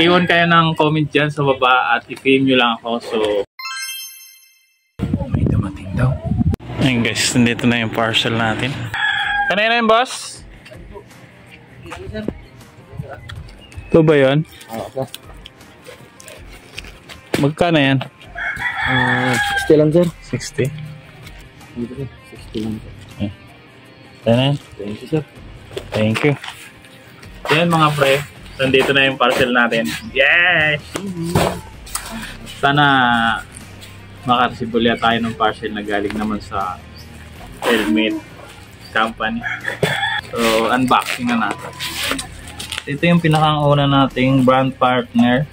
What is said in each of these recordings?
Iwan kayo ng comment dyan sa baba at i-PM nyo lang ako. So, may dumating daw. Ayun guys, nandito na yung parcel natin. Kanina yun, boss? Ito ba yun? Magkano yan? 60 lang, sir. 60? 60 lang, sir. Ayan. Thank you, sir. Thank you. Yan mga pre, nandito na yung parcel natin. Yes! Sana makareceive ulit tayo ng parcel na galing naman sa helmet company. So, unboxing na natin. Ito yung pinakauna nating brand partner.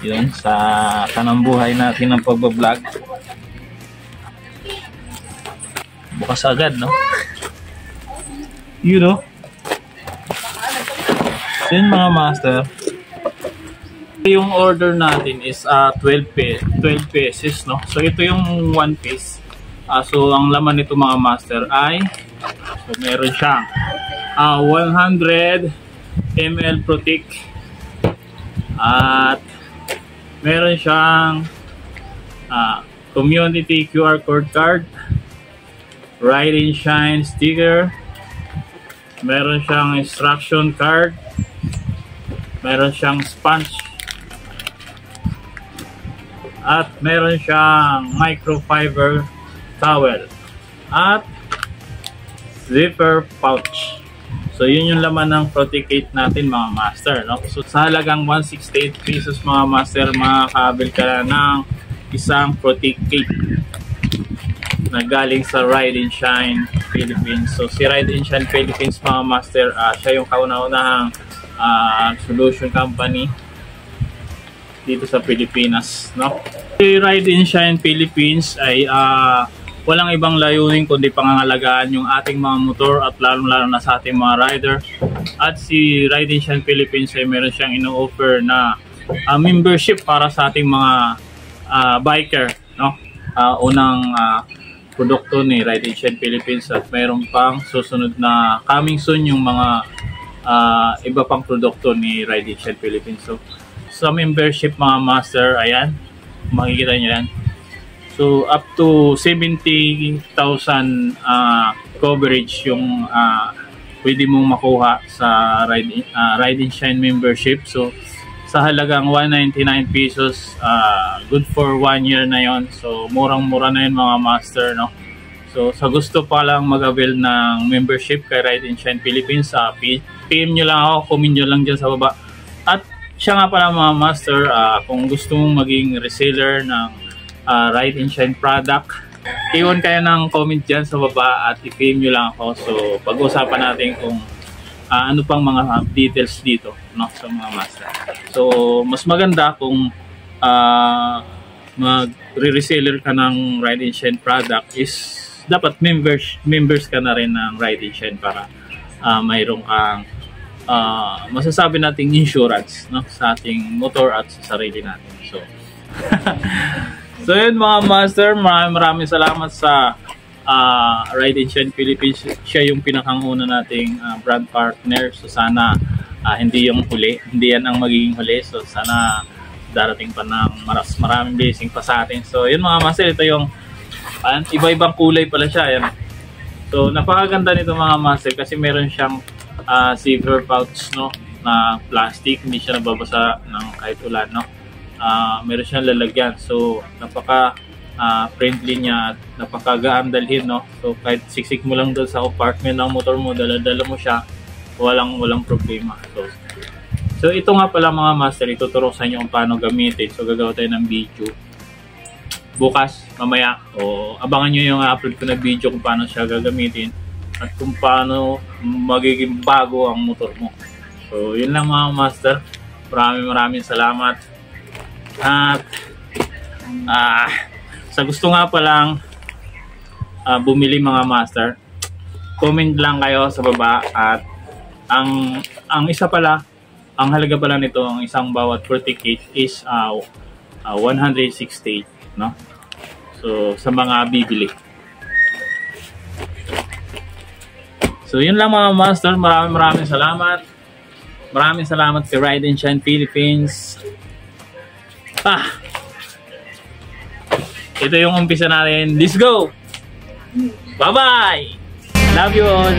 Yun, sa kanambuhay natin ng pagbablog. Bukas agad, no? You know? Yun mga master. Yung order natin is 12 pieces, no? So ito yung 1 piece. So ang laman nito mga master ay meron siyang 100 ml Protic at meron siyang community QR card, Ride and Shine sticker, meron siyang instruction card, meron siyang sponge, at meron siyang microfiber towel at zipper pouch. So yun yung laman ng Protic8 natin mga master, no? So sa halagang 168 pesos mga master, makakabil ka ng isang Protic8 na galing sa Ride and Shine Philippines. So si Ride and Shine Philippines mga master, siya yung kauna-unahang solution company dito sa Pilipinas, no? Si Ride and Shine Philippines ay walang ibang layunin kundi pangangalagaan yung ating mga motor at lalo-lalo na sa ating mga rider. At si Ride and Shine Philippines ay meron siyang ino-offer na membership para sa ating mga biker, no? Unang produkto ni Ride and Shine Philippines at mayroon pang susunod na coming soon yung mga iba pang produkto ni Ride and Shine Philippines. So sa membership mga master, ayan, makikita nyo yan. So up to 70,000 coverage yung pwede mong makuha sa Ride and Shine membership. So sa halagang 199 pesos, good for 1 year na yon. So murang-mura na yun mga master, no? So sa gusto pa lang mag-avail ng membership kay Ride and Shine Philippines, PM nyo lang ako, comment nyo lang dyan sa baba. At siya nga pala mga master, kung gusto mong maging reseller ng Ride and Shine product, iwan kayo ng comment dyan sa baba at i-PM nyo lang ako. So pag-usapan natin kung ano pang mga details dito, no, sa mga master. So mas maganda kung mag-reseller ka ng Ride and Shine product is dapat members ka na rin ng Ride and Shine para mayroong kang masasabi nating insurance, no, sa ating motor at sa sarili natin. So so yun mga master, maraming salamat sa Ride and Shine Philippines. Siya yung pinakanguna nating brand partner. So sana hindi yung huli, hindi yan ang magiging huli. So sana darating pa ng maraming blessing pa sa atin. So yun mga master, ito yung iba-ibang kulay pala siya. Yan. So napakaganda nito mga master kasi meron siyang zipper pouch, no, na plastic, hindi siya nababasa ng kahit ulan, no. Meron siyang lalagyan. So napaka friendly niya at napakagaan dalhin, no. So kahit siksik mo lang doon sa compartment ng motor mo, dala-dala mo siya, walang problema. So ito nga pala mga master, ituturo sa inyo kung paano gamitin. So gagawa tayo ng video bukas, mamaya, o abangan nyo yung upload ko na video kung paano siya gagamitin at kung paano magiging bago ang motor mo. So yun lang mga master, maraming salamat. At sa gusto nga palang bumili mga master, comment lang kayo sa baba. At ang isa pala, ang halaga pala nito, ang isang bawat Protic8 is 168, no? So sa mga bibili. So yun lang mga master, maraming salamat. Maraming salamat kay Ride and Shine Philippines. Ito yung umpisa natin. Let's go! Bye-bye! Love you all!